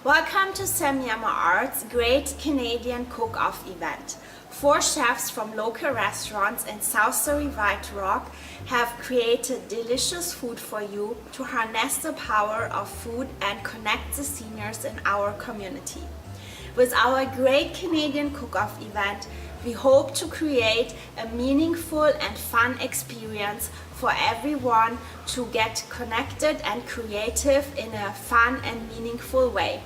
Welcome to Semiahmoo Art's Great Canadian Cook-Off event. 4 chefs from local restaurants in South Surrey White Rock have created delicious food for you to harness the power of food and connect the seniors in our community. With our Great Canadian Cook-Off event, we hope to create a meaningful and fun experience for everyone to get connected and creative in a fun and meaningful way.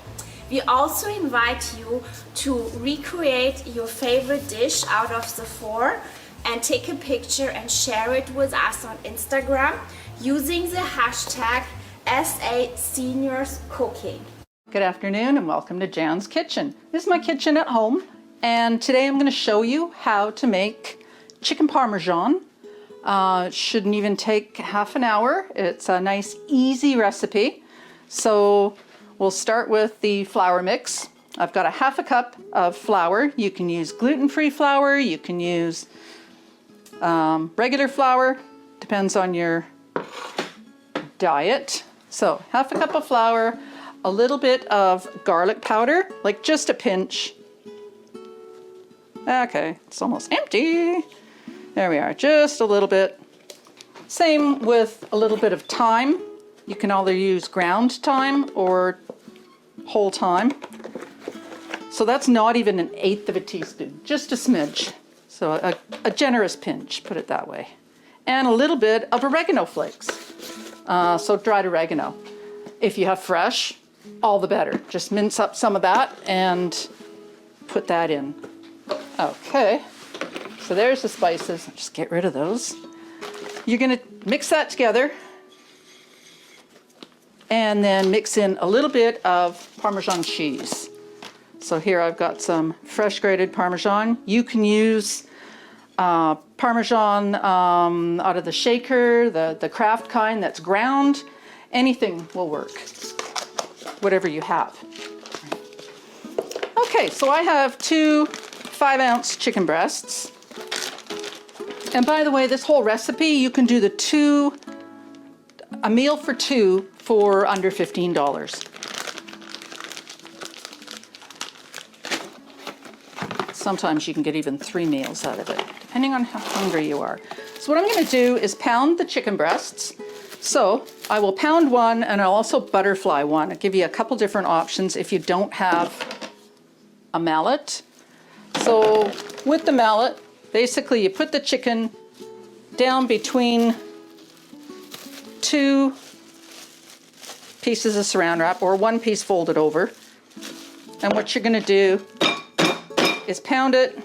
We also invite you to recreate your favorite dish out of the 4 and take a picture and share it with us on Instagram using the hashtag #SASeniorsCooking. Good afternoon and welcome to Jan's Kitchen. This is my kitchen at home, and today I'm going to show you how to make chicken parmesan. It shouldn't even take half an hour. It's a nice easy recipe. So we'll start with the flour mix. I've got a half a cup of flour. You can use gluten-free flour, you can use regular flour, depends on your diet. So half a cup of flour, a little bit of garlic powder, like just a pinch. Okay, it's almost empty. There we are, just a little bit. Same with a little bit of thyme. You can either use ground thyme or whole thyme. So that's not even 1/8 of a teaspoon, just a smidge. So a generous pinch, put it that way. And a little bit of oregano flakes. So dried oregano. If you have fresh, all the better. Just mince up some of that and put that in. Okay, so there's the spices. Just get rid of those. You're gonna mix that together and then mix in a little bit of Parmesan cheese. So here I've got some fresh grated Parmesan. You can use Parmesan out of the shaker, the Kraft kind that's ground. Anything will work, whatever you have. Okay, so I have 2 5-ounce chicken breasts. And by the way, this whole recipe, you can do a meal for 2 for under $15. Sometimes you can get even 3 meals out of it, depending on how hungry you are. So what I'm going to do is pound the chicken breasts. So I will pound one and I'll also butterfly one. I'll give you a couple different options if you don't have a mallet. So with the mallet, basically you put the chicken down between 2 pieces of saran wrap or 1 piece folded over. And what you're going to do is pound it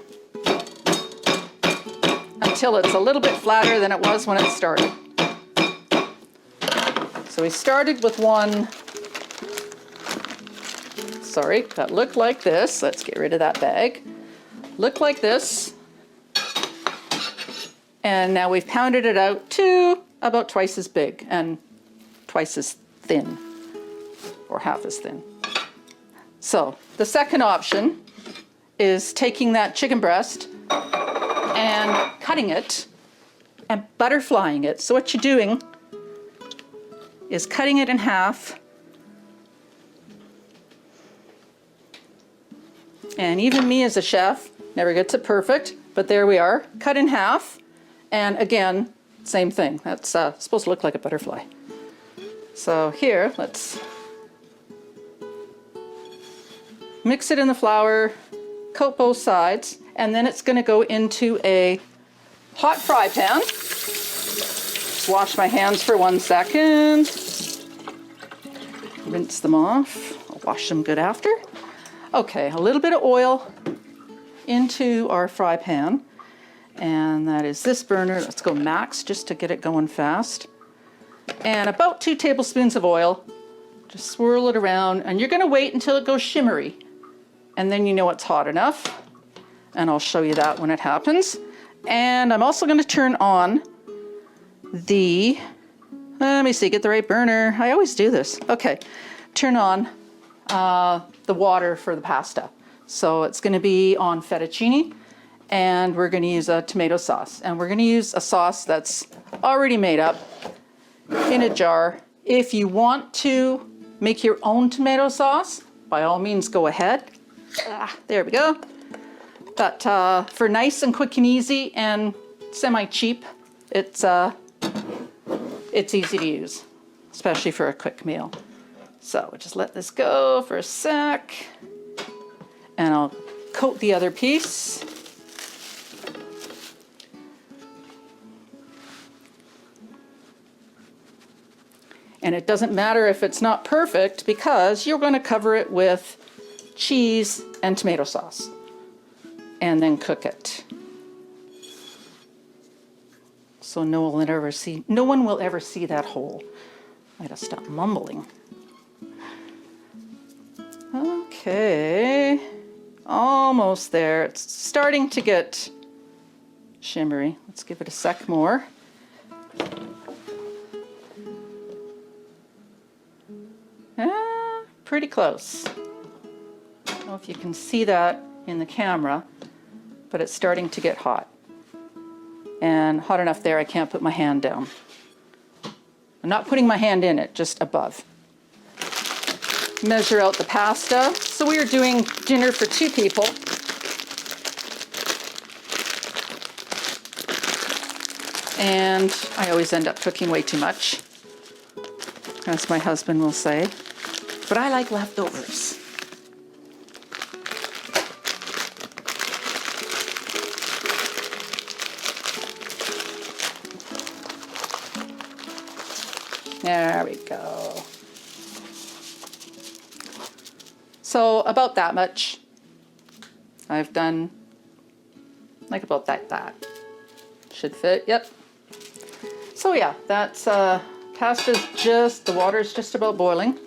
until it's a little bit flatter than it was when it started. So we started with one, that looked like this. Let's get rid of that bag. Looked like this. And now we've pounded it out to about twice as big and twice as thin, or half as thin. So the second option is taking that chicken breast and cutting it and butterflying it. So what you're doing is cutting it in half. And even me as a chef never gets it perfect, but there we are, cut in half. And again, same thing. That's supposed to look like a butterfly. So here, let's mix it in the flour, coat both sides, and then it's going to go into a hot fry pan. Just wash my hands for 1 second. Rinse them off. I'll wash them good after. Okay, a little bit of oil into our fry pan. And that is this burner. Let's go max just to get it going fast. And about 2 tablespoons of oil. Just swirl it around, and you're going to wait until it goes shimmery. And then you know it's hot enough. And I'll show you that when it happens. And I'm also going to turn on the, let me see, get the right burner. I always do this. Okay, turn on the water for the pasta. So it's going to be on fettuccine. And we're going to use a tomato sauce. And we're going to use a sauce that's already made up in a jar. If you want to make your own tomato sauce, by all means go ahead. There we go. But for nice and quick and easy and semi-cheap, it's easy to use, especially for a quick meal. So we'll just let this go for a sec, and I'll coat the other piece. And it doesn't matter if it's not perfect because you're going to cover it with cheese and tomato sauce and then cook it. So no one will ever see that hole. I gotta stop mumbling. Okay, almost there. It's starting to get shimmery. Let's give it a sec more. Pretty close. I don't know if you can see that in the camera, but it's starting to get hot. And hot enough there I can't put my hand down. I'm not putting my hand in it, just above. Measure out the pasta. So we are doing dinner for 2 people. And I always end up cooking way too much, as my husband will say. But I like leftovers. There we go. So about that much. I've done like about that. Should fit, yep. So yeah, that's pasta's the water's just about boiling.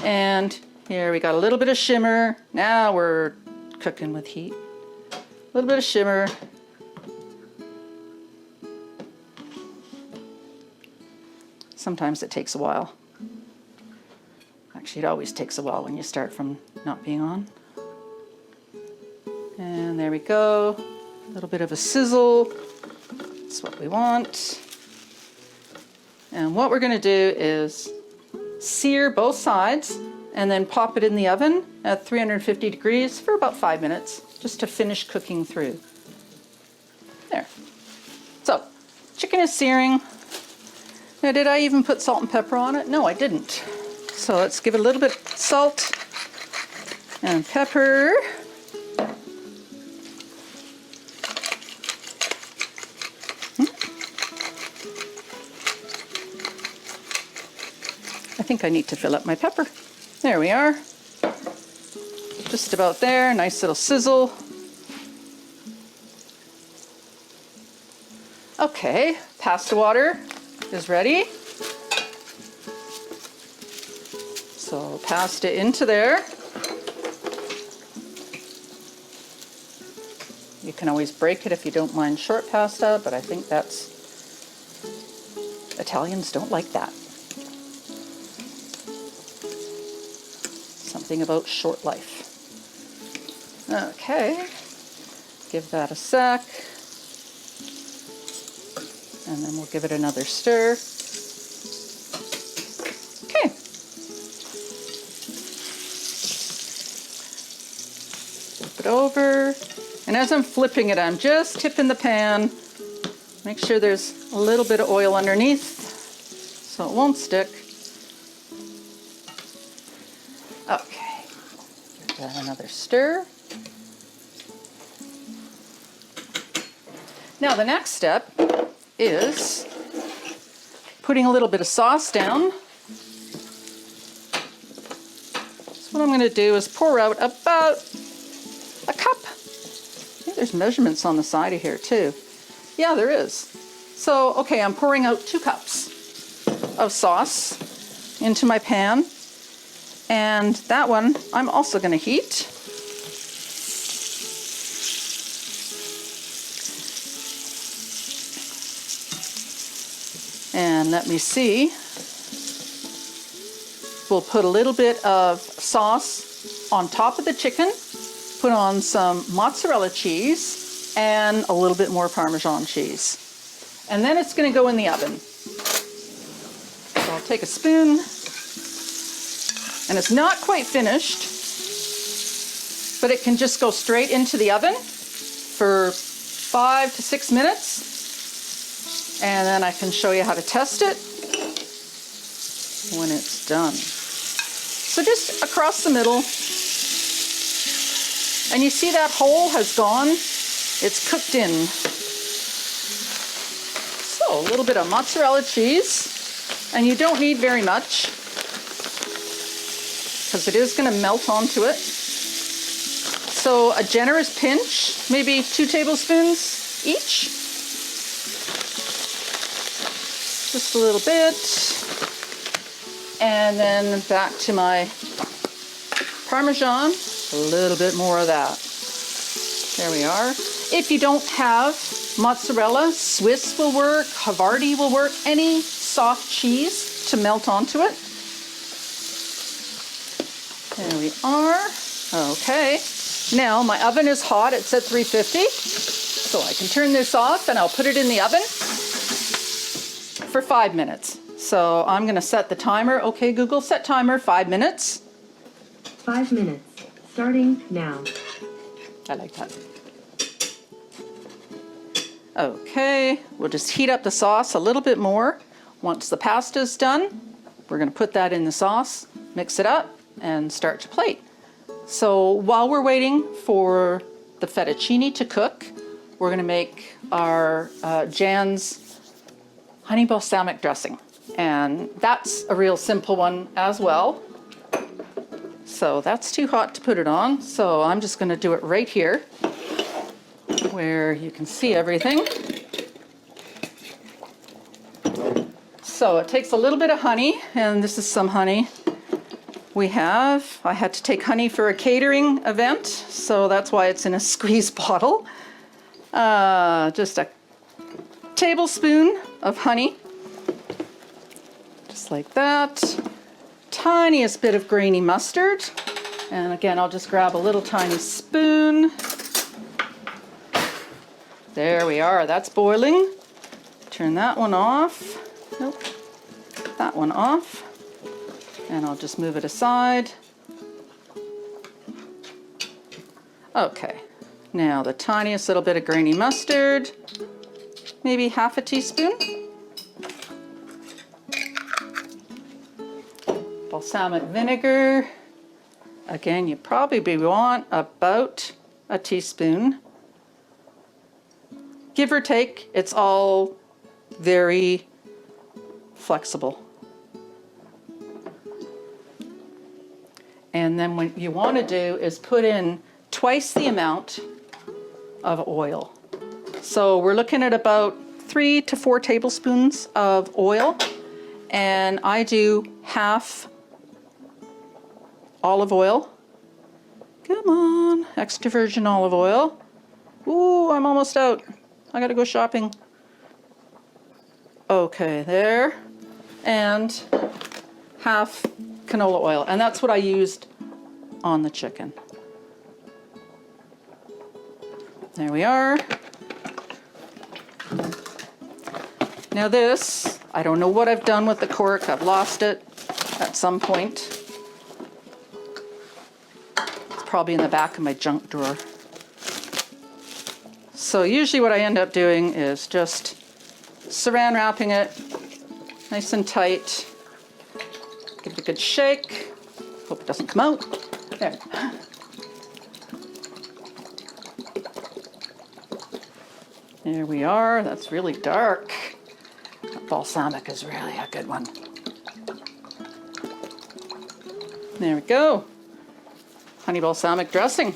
And here we got a little bit of shimmer. Now we're cooking with heat. A little bit of shimmer. Sometimes it takes a while. Actually, it always takes a while when you start from not being on. And there we go. A little bit of a sizzle. That's what we want. And what we're going to do is sear both sides and then pop it in the oven at 350 degrees for about 5 minutes, just to finish cooking through. There. So, chicken is searing. Now, did I even put salt and pepper on it? No, I didn't. So let's give it a little bit of salt and pepper. I think I need to fill up my pepper. There we are. Just about there, nice little sizzle. Okay, pasta water is ready. So pasta into there. You can always break it if you don't mind short pasta, but I think Italians don't like that. Something about short life. Okay, give that a sec. And then we'll give it another stir. Okay. Flip it over. And as I'm flipping it, I'm just tipping the pan. Make sure there's a little bit of oil underneath so it won't stick. Okay. Give that another stir. Now the next step is putting a little bit of sauce down. So what I'm going to do is pour out about a cup. I think there's measurements on the side of here too. Yeah, there is. So, okay, I'm pouring out 2 cups of sauce into my pan. And that one I'm also going to heat. And let me see, we'll put a little bit of sauce on top of the chicken, put on some mozzarella cheese, and a little bit more Parmesan cheese. And then it's going to go in the oven. So I'll take a spoon, and it's not quite finished, but it can just go straight into the oven for 5 to 6 minutes, and then I can show you how to test it when it's done. So just across the middle, and you see that hole has gone, it's cooked in. So a little bit of mozzarella cheese, and you don't need very much because it is going to melt onto it. So a generous pinch, maybe 2 tablespoons each. Just a little bit. And then back to my Parmesan, a little bit more of that. There we are. If you don't have mozzarella, Swiss will work, Havarti will work, any soft cheese to melt onto it. There we are. Okay. Now my oven is hot, it's at 350. So I can turn this off and I'll put it in the oven for 5 minutes. So I'm going to set the timer. Okay, Google, set timer 5 minutes. 5 minutes. Starting now. I like that. Okay, we'll just heat up the sauce a little bit more. Once the pasta's done, we're going to put that in the sauce, mix it up, and start to plate. So while we're waiting for the fettuccine to cook, we're going to make our Jan's honey balsamic dressing. And that's a real simple one as well. So that's too hot to put it on. So I'm just going to do it right here where you can see everything. So it takes a little bit of honey, and this is some honey we have. I had to take honey for a catering event, so that's why it's in a squeeze bottle. Just a tablespoon of honey, just like that. Tiniest bit of grainy mustard, and again I'll just grab a little tiny spoon. There we are, that's boiling. Turn that one off. Nope, that one off, and I'll just move it aside. Okay, now the tiniest little bit of grainy mustard, maybe half a teaspoon. Balsamic vinegar, again you probably want about a teaspoon. Give or take, it's all very flexible. And then what you want to do is put in twice the amount of oil. So we're looking at about 3 to 4 tablespoons of oil, and I do half olive oil. Come on, extra virgin olive oil. Ooh, I'm almost out. I gotta go shopping. Okay, there. And half canola oil, and that's what I used on the chicken. There we are. Now this, I don't know what I've done with the cork. I've lost it at some point. It's probably in the back of my junk drawer. So usually what I end up doing is just saran wrapping it nice and tight. Give it a good shake. Hope it doesn't come out. There. There we are. That's really dark. That balsamic is really a good one. There we go. Honey balsamic dressing.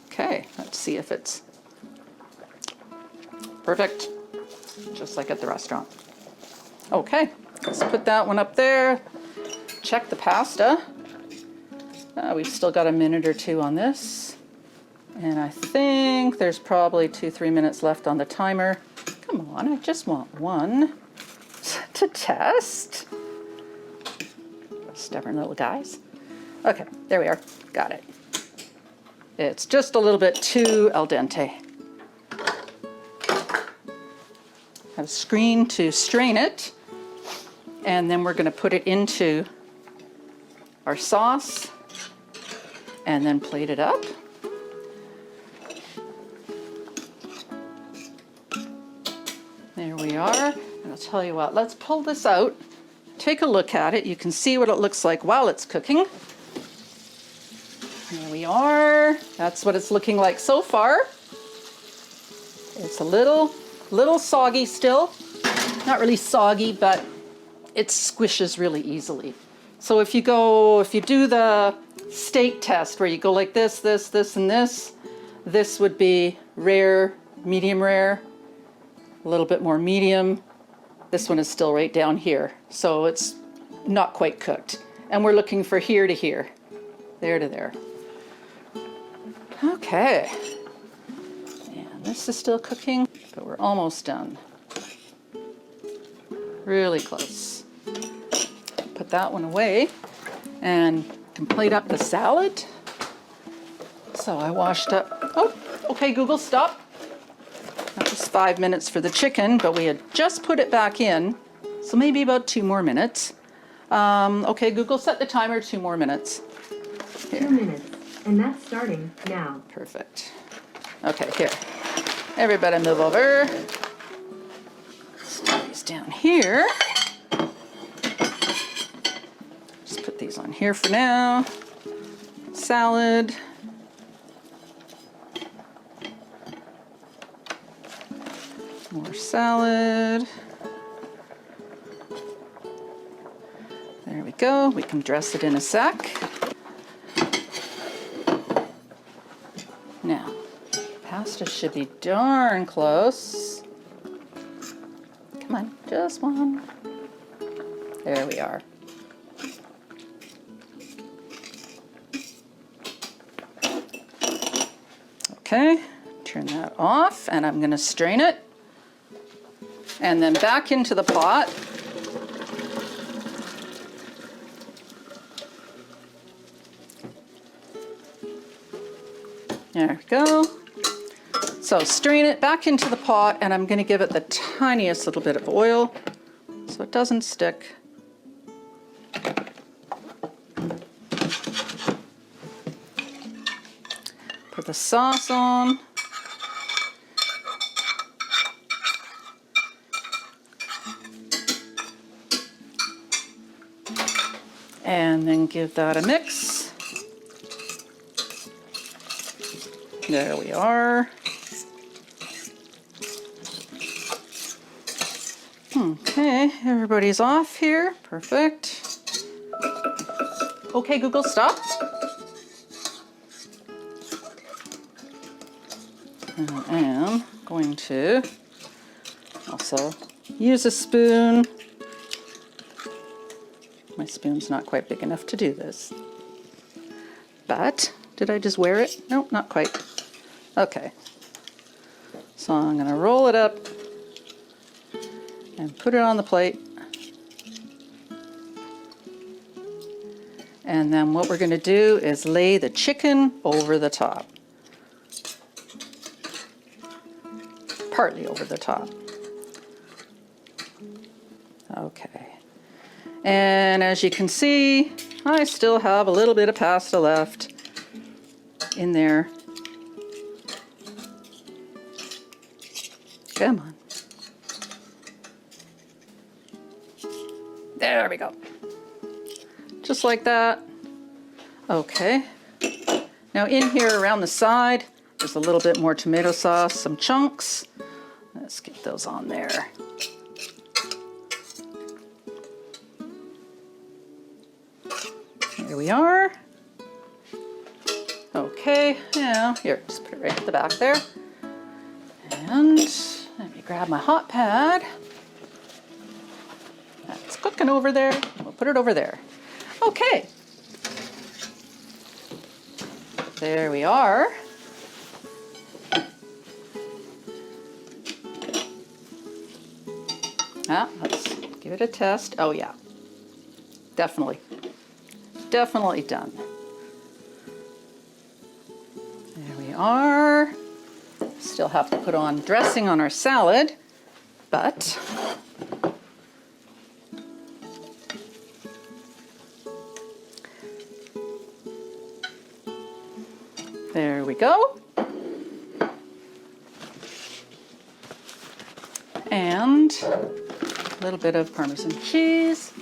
Okay, let's see if it's perfect, just like at the restaurant. Okay, let's put that one up there. Check the pasta. We've still got a minute or two on this. And I think there's probably 2-3 minutes left on the timer. Come on, I just want one to test. Stubborn little guys. Okay, there we are. Got it. It's just a little bit too al dente. Have a screen to strain it. And then we're going to put it into our sauce and then plate it up. we are. And I'll tell you what, let's pull this out. Take a look at it. You can see what it looks like while it's cooking. There we are. That's what it's looking like so far. It's a little soggy still. Not really soggy, but it squishes really easily. So if you do the steak test where you go like this, and this would be rare, medium rare, a little bit more medium. This one is still right down here. So it's not quite cooked. And we're looking for here to here, there to there. Okay. And this is still cooking, but we're almost done. Really close. Put that one away and can plate up the salad. So I washed up, oh, okay, Google, stop. That was 5 minutes for the chicken, but we had just put it back in, so maybe about 2 more minutes. Okay, Google, set the timer 2 more minutes. Here. 2 minutes, and that's starting now. Perfect. Okay, here. Everybody move over. Stick these down here. Just put these on here for now. Salad. More salad. There we go. We can dress it in a sec. Now, pasta should be darn close. Come on, just one. There we are. Okay, turn that off, and I'm going to strain it. And then back into the pot. There we go. So strain it back into the pot, and I'm going to give it the tiniest little bit of oil so it doesn't stick. Put the sauce on. And then give that a mix. There we are. Okay, everybody's off here. Perfect. Okay, Google, stop. I am going to also use a spoon. My spoon's not quite big enough to do this. But, did I just wear it? Nope, not quite. Okay. So I'm going to roll it up and put it on the plate. And then what we're going to do is lay the chicken over the top. Partly over the top. Okay. And as you can see, I still have a little bit of pasta left in there. Come on. There we go. Just like that. Okay. Now in here around the side, there's a little bit more tomato sauce, some chunks. Let's get those on there. Here we are. Okay, now here, just put it right at the back there. And let me grab my hot pad. That's cooking over there. We'll put it over there. Okay. There we are. Let's give it a test. Oh yeah, definitely done. There we are. Still have to put on dressing on our salad, but there we go. And a little bit of Parmesan cheese,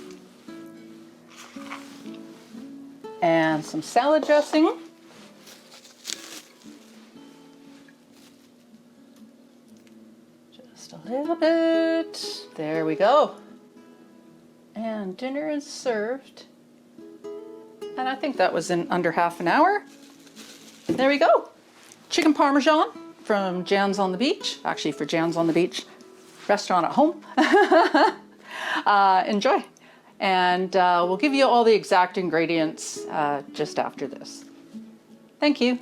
and some salad dressing. Just a little bit. There we go. And dinner is served. And I think that was in under half an hour. There we go. Chicken Parmesan from Jan's on the Beach. Actually, for Jan's on the Beach restaurant at home. Enjoy. And we'll give you all the exact ingredients just after this. Thank you.